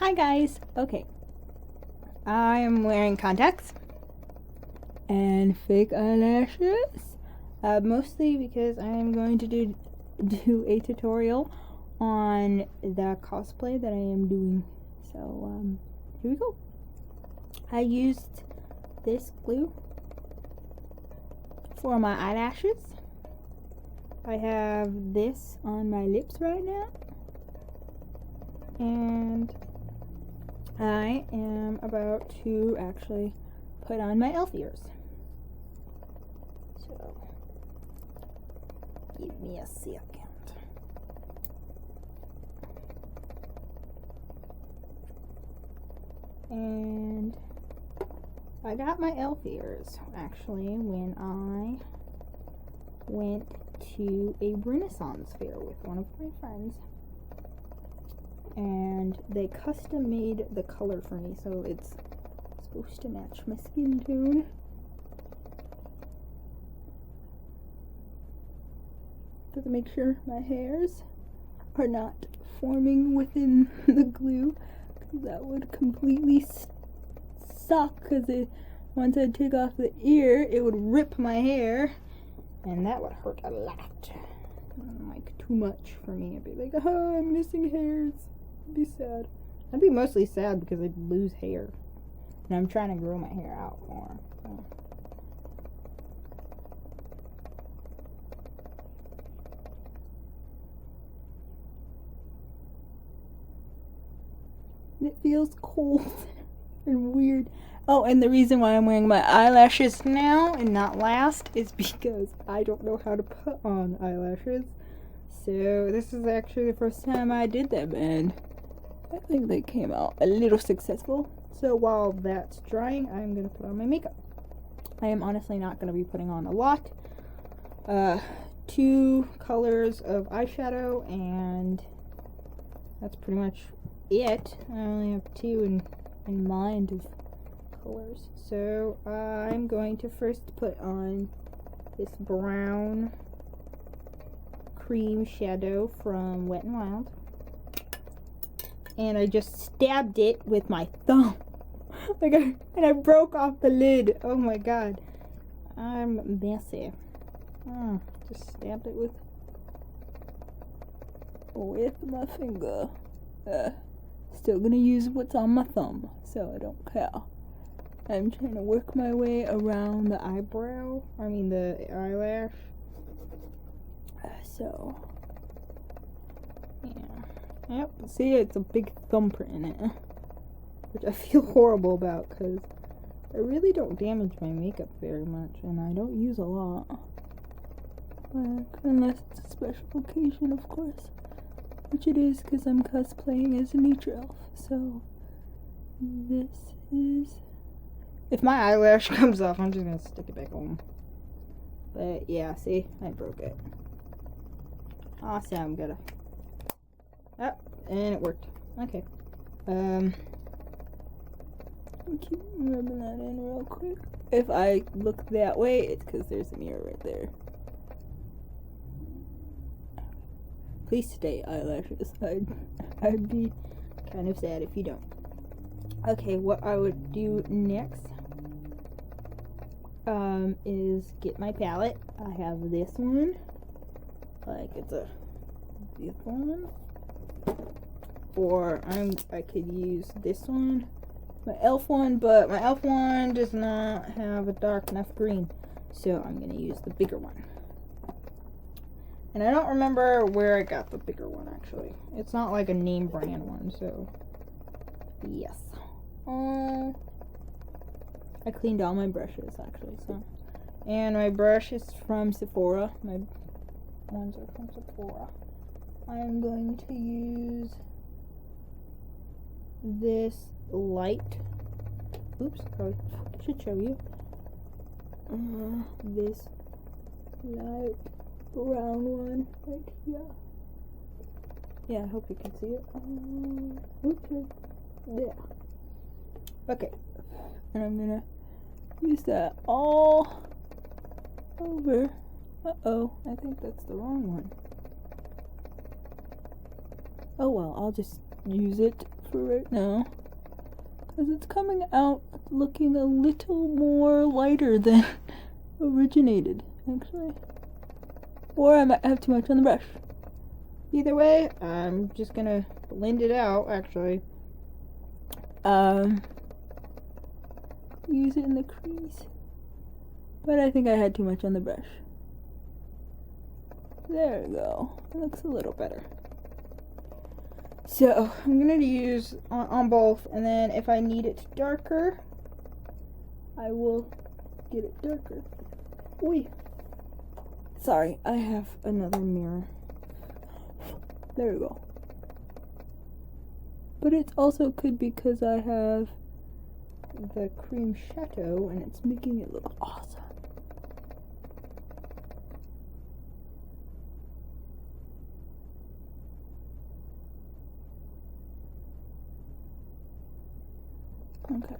Hi guys. Okay. I am wearing contacts and fake eyelashes. Mostly because I am going to do a tutorial on the cosplay that I am doing. So here we go. I used this glue for my eyelashes. I have this on my lips right now. And I am about to actually put on my elf ears. So, give me a second. And I got my elf ears actually when I went to a Renaissance fair with one of my friends. And they custom made the color for me, so it's supposed to match my skin tone. Got to make sure my hairs are not forming within the glue, because that would completely suck, because once I take off the ear, it would rip my hair, and that would hurt a lot. Like, too much for me. I'd be like, oh, I'm missing hairs. I'd be sad. I'd be mostly sad because I'd lose hair. And I'm trying to grow my hair out more. So. And it feels cold and weird. Oh, and the reason why I'm wearing my eyelashes now and not last is because I don't know how to put on eyelashes. So this is actually the first time I did them, and I think they came out a little successful. So while that's drying, I'm going to put on my makeup. I am honestly not going to be putting on a lot. 2 colors of eyeshadow, and that's pretty much it. I only have 2 in mind of colors. So I'm going to first put on this brown cream shadow from Wet n Wild. And I just stabbed it with my thumb. And I broke off the lid. Oh my god. I'm messy. Just stabbed it with my finger. Still gonna use what's on my thumb, so I don't care. I'm trying to work my way around the eyebrow. I mean the eyelash. So, yeah. Yep, see, it's a big thumbprint in it, which I feel horrible about because I really don't damage my makeup very much, and I don't use a lot. Like, unless it's a special occasion, of course, which it is because I'm cosplaying as a nature elf. So, this is... If my eyelash comes off, I'm just going to stick it back on. But, yeah, see, I broke it. Awesome, gotta... Oh, and it worked. Okay. I'll keep rubbing that in real quick. If I look that way, it's because there's a mirror right there. Please stay, eyelashes. I'd be kind of sad if you don't. Okay, what I would do next is get my palette. I have this one. Like, it's this one. Or I could use this one, my elf one, but my elf one does not have a dark enough green, so I'm going to use the bigger one. And I don't remember where I got the bigger one, actually. It's not like a name brand one, so yes. I cleaned all my brushes, actually, so. And my brush is from Sephora. My ones are from Sephora. I am going to use this light, oops, I should show you, this light brown one right here. Yeah, I hope you can see it. Okay, there. Okay, and I'm gonna use that all over. Uh-oh, I think that's the wrong one. Oh well, I'll just use it for right now. Because it's coming out looking a little more lighter than originated, actually. Or I might have too much on the brush. Either way, I'm just gonna blend it out, actually. Use it in the crease. But I think I had too much on the brush. There we go. It looks a little better. So, I'm gonna use on both, and then if I need it darker, I will get it darker. Oi. Sorry, I have another mirror. There we go. But it also could be because I have the cream chateau and it's making it look awesome. Okay.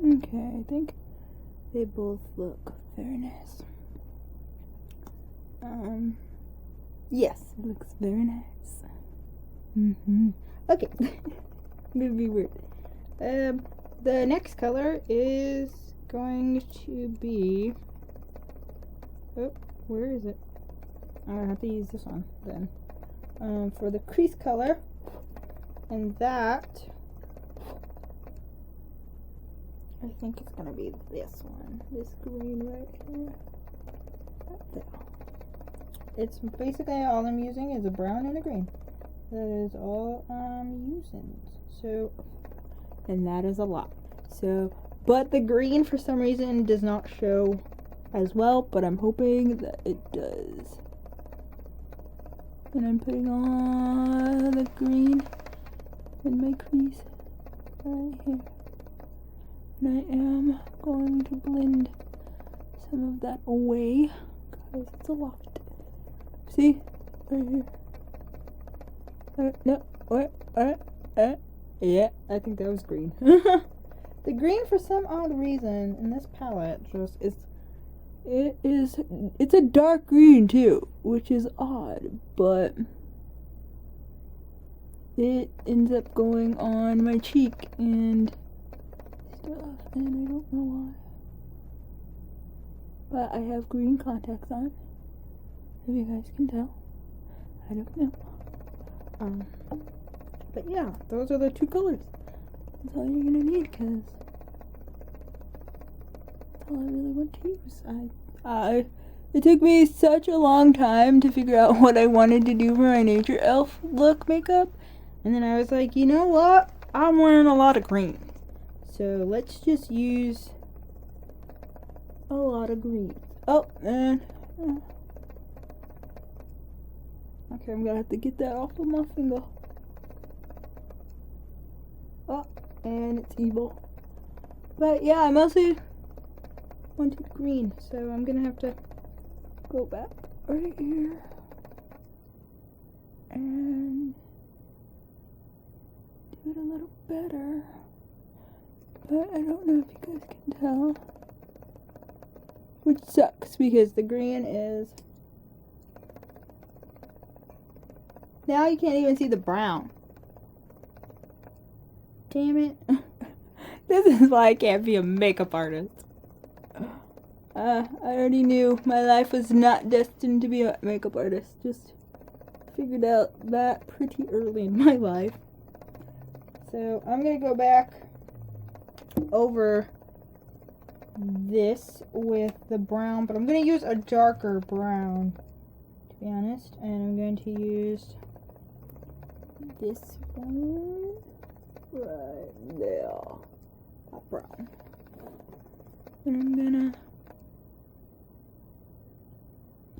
Okay, I think they both look very nice. Yes, it looks very nice. Okay. Gonna be weird. The next color is going to be... Oh, where is it? I have to use this one then. For the crease color. And that... I think it's gonna be this one. This green right here. Right there. It's basically all I'm using is a brown and a green. That is all I'm using. So, and that is a lot. So, but the green for some reason does not show as well, but I'm hoping that it does. And I'm putting on the green in my crease right here. And I am going to blend some of that away because it's a lot. See? Right here. No, what? Yeah, I think that was green. The green, for some odd reason, in this palette, just is... It's a dark green, too, which is odd, but... It ends up going on my cheek and stuff, and I don't know why. But I have green contacts on. If you guys can tell. I don't know. But yeah, those are the two colors. That's all you're gonna need, because that's all I really want to use. It took me such a long time to figure out what I wanted to do for my nature elf look makeup. And then I was like, you know what? I'm wearing a lot of green. So let's just use a lot of green. Oh, man. Okay, I'm gonna have to get that off of my finger. Oh, and it's evil. But yeah, I mostly wanted green, so I'm gonna have to go back right here and do it a little better. But I don't know if you guys can tell. Which sucks because the green is... Now you can't even see the brown. Damn it. This is why I can't be a makeup artist. I already knew my life was not destined to be a makeup artist. Just figured out that pretty early in my life. So I'm going to go back over this with the brown. But I'm going to use a darker brown, to be honest. And I'm going to use... this one right there, that brown, and I'm gonna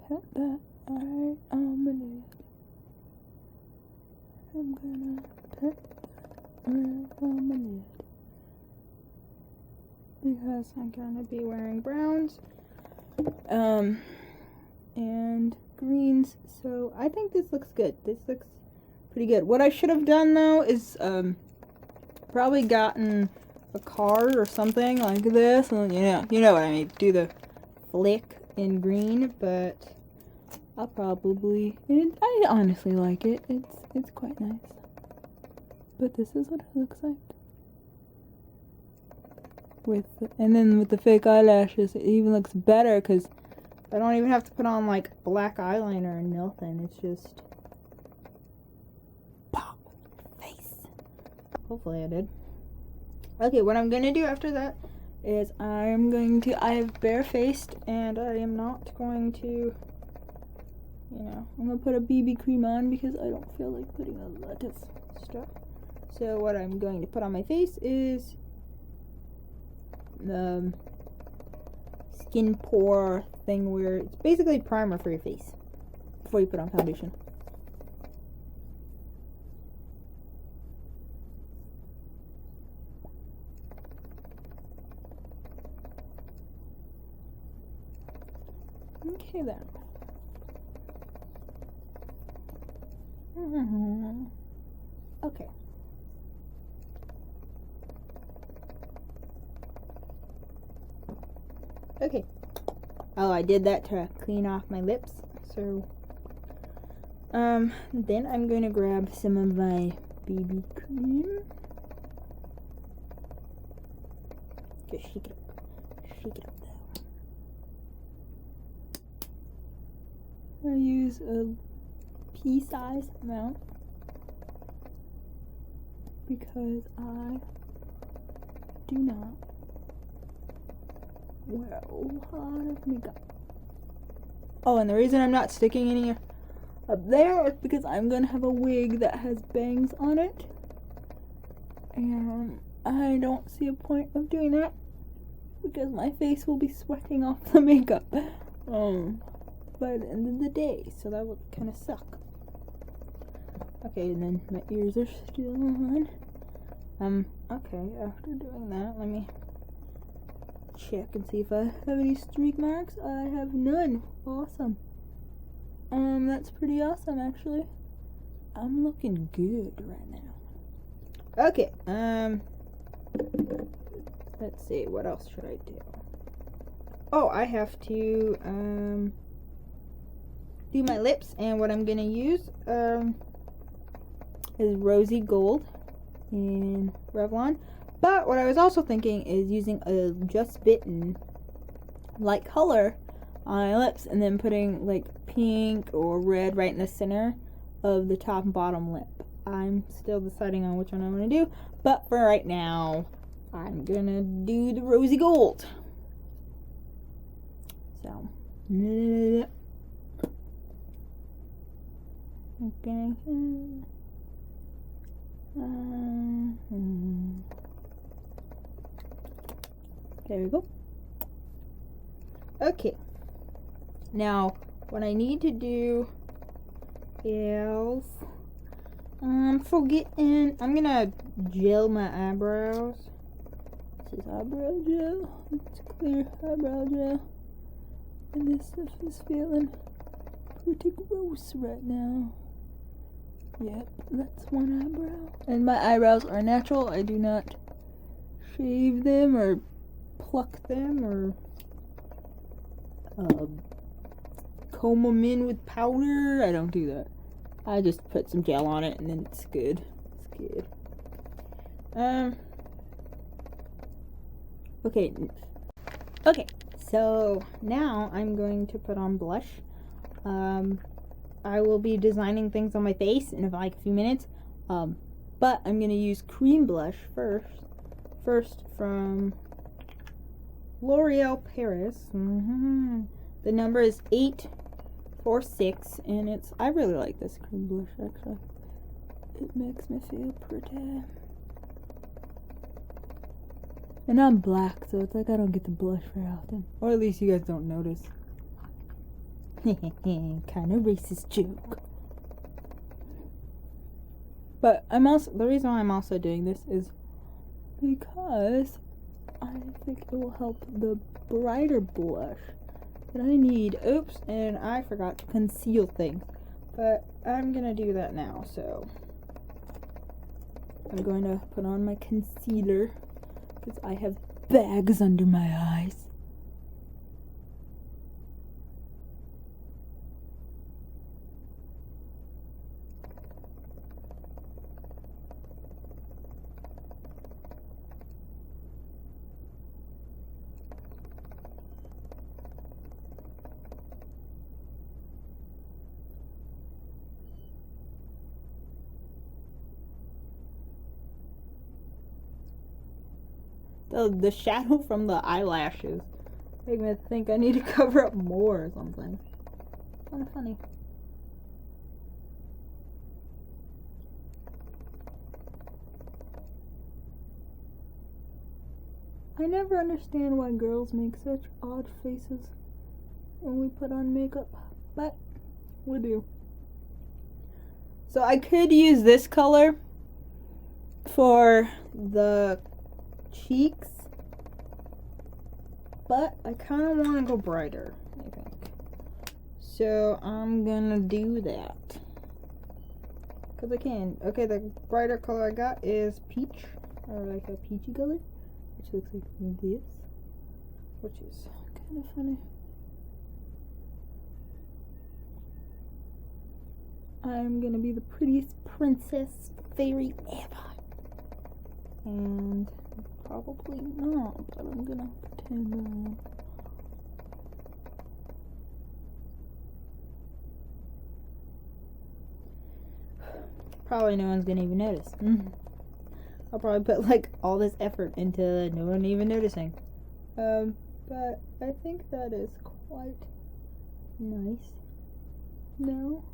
pat that right on my lid. I'm gonna pat that right on my lid because I'm gonna be wearing browns, and greens. So I think this looks good. This looks pretty good. What I should have done though is probably gotten a card or something like this, and you know what I mean, do the flick in green, but I'll probably, I honestly like it. It's quite nice. But this is what it looks like. And then with the fake eyelashes, it even looks better because I don't even have to put on like black eyeliner and nothing. It's just pop face. Hopefully I did. Okay, what I'm gonna do after that is I have barefaced and I am not going to, I'm gonna put a BB cream on because I don't feel like putting a lot of stuff. So what I'm going to put on my face is the skin pore thing where it's basically primer for your face before you put on foundation. Okay then. Okay. Okay. Oh, I did that to clean off my lips. So, then I'm going to grab some of my BB cream. Just shake it up. Shake it up though. I use a pea-sized amount because I do not wear a lot of makeup. Oh, and the reason I'm not sticking any up there is because I'm gonna have a wig that has bangs on it, and I don't see a point of doing that because my face will be sweating off the makeup by the end of the day, so that would kind of suck. Okay, and then my ears are still on. Okay, after doing that, let me check and see if I have any streak marks. I have none. Awesome. That's pretty awesome, actually. I'm looking good right now. Okay, let's see, what else should I do? Oh, I have to, do my lips, and what I'm gonna use, is Rosy Gold in Revlon. But what I was also thinking is using a Just Bitten light color on my lips and then putting like pink or red right in the center of the top and bottom lip. I'm still deciding on which one I'm going to do, but for right now, I'm going to do the Rosy Gold. So, okay. There we go. Okay. Now, what I need to do is, I'm gonna gel my eyebrows. This is eyebrow gel. It's clear eyebrow gel. And this stuff is feeling pretty gross right now. Yep, that's one eyebrow. And my eyebrows are natural. I do not shave them or pluck them or comb them in with powder. I don't do that. I just put some gel on it and then it's good. It's good. Okay, so now I'm going to put on blush. I will be designing things on my face in like a few minutes. But I'm gonna use cream blush first from L'Oreal Paris. The number is 846, and I really like this cream blush actually. It makes me feel pretty. And I'm black, so it's like I don't get to blush very often. Or at least you guys don't notice. Kind of racist joke. But the reason why I'm also doing this is because I think it will help the brighter blush that I need. Oops, and I forgot to conceal things. But I'm gonna do that now, so I'm going to put on my concealer because I have bags under my eyes. The shadow from the eyelashes make me think I need to cover up more or something. Kind of funny. I never understand why girls make such odd faces when we put on makeup, but we do. So I could use this color for the cheeks, but I kind of want to go brighter, I think. So I'm gonna do that. Because I can. Okay, the brighter color I got is peach, or like a peachy color, which looks like this, which is kind of funny. I'm gonna be the prettiest princess fairy ever. And probably not, but I'm gonna pretend I am. Probably no one's gonna even notice. I'll probably put like all this effort into no one even noticing. But I think that is quite nice. No?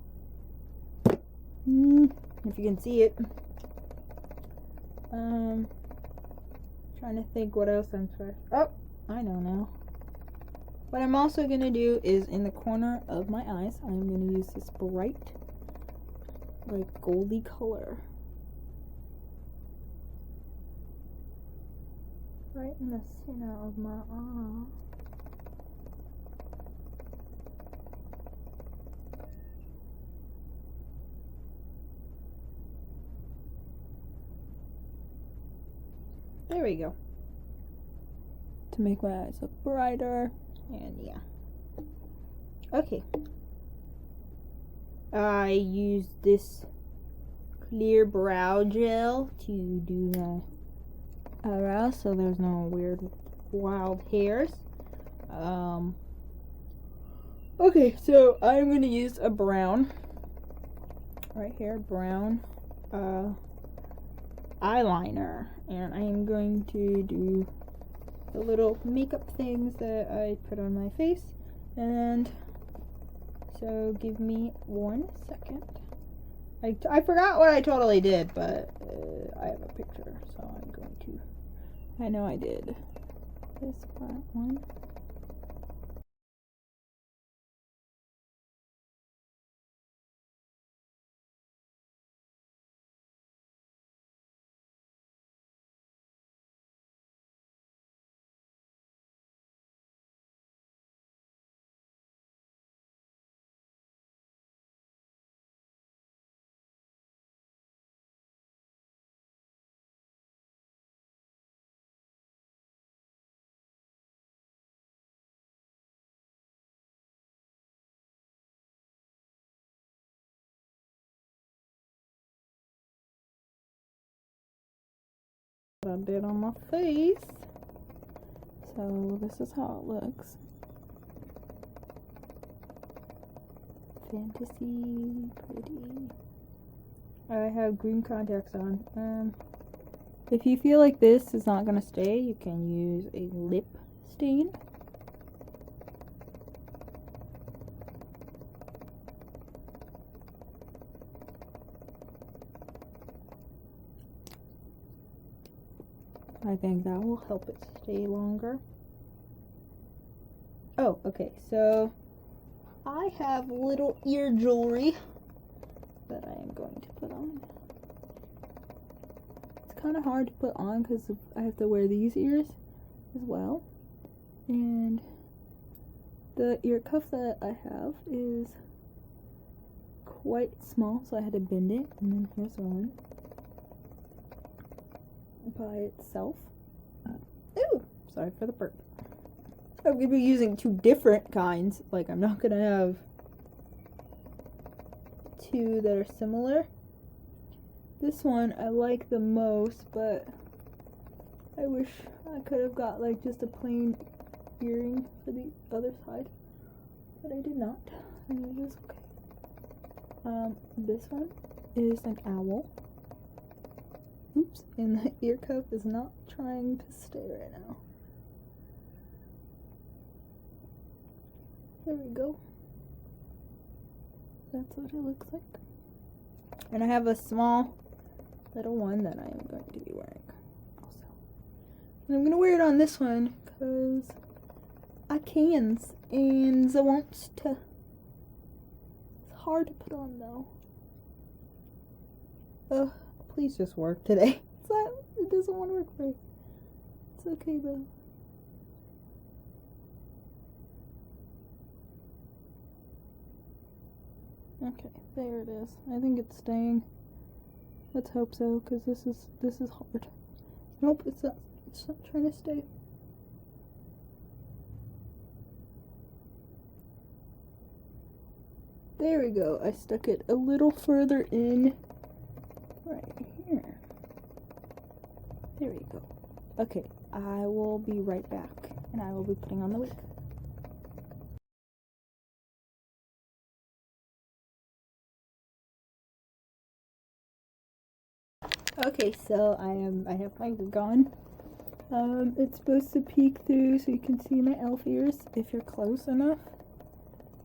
If you can see it. Trying to think what else I'm supposed. Oh, I know now. What I'm also gonna do is in the corner of my eyes, I'm gonna use this bright, like goldy color. Right in the center of my eye. There we go. To make my eyes look brighter. And yeah. Okay. I use this clear brow gel to do my eyebrows so there's no weird wild hairs. Okay, so I'm gonna use a brown right here, brown eyeliner, and I am going to do the little makeup things that I put on my face. And so give me 1 second. I forgot what I totally did, but I have a picture, so I'm going to. I know I did this part one. What I did on my face. So this is how it looks. Fantasy, pretty. I have green contacts on. If you feel like this is not gonna stay, you can use a lip stain. I think that will help it stay longer. Oh, okay, so I have little ear jewelry that I am going to put on. It's kind of hard to put on because I have to wear these ears as well. And the ear cuff that I have is quite small, so I had to bend it. And then here's one by itself. Ooh, sorry for the burp. I'm going to be using 2 different kinds. Like, I'm not going to have 2 that are similar. This one I like the most, but I wish I could have got like just a plain earring for the other side, but I did not. And it was okay. This one is an owl. Oops, and the ear cuff is not trying to stay right now. There we go. That's what it looks like. And I have a small little one that I am going to be wearing also. And I'm going to wear it on this one because I cans and I want to. It's hard to put on though. Ugh, please just work today. It doesn't want to work for me. It's okay though. Okay, there it is. I think it's staying. Let's hope so, because this is hard. Nope, it's not trying to stay. There we go. I stuck it a little further in right here. There we go. Okay, I will be right back, and I will be putting on the wig. Okay, so I have my wig on. It's supposed to peek through so you can see my elf ears if you're close enough.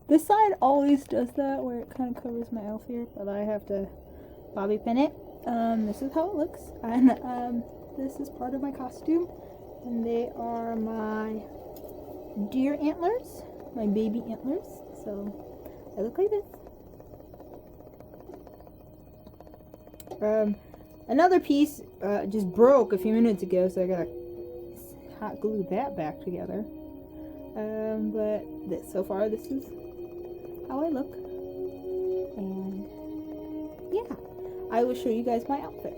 This side always does that where it kind of covers my elf ear, but I have to bobby pin it. This is how it looks, and this is part of my costume, and they are my deer antlers, my baby antlers. So I look like this. Another piece just broke a few minutes ago, so I gotta hot glue that back together. But so far this is how I look, and yeah, I will show you guys my outfit.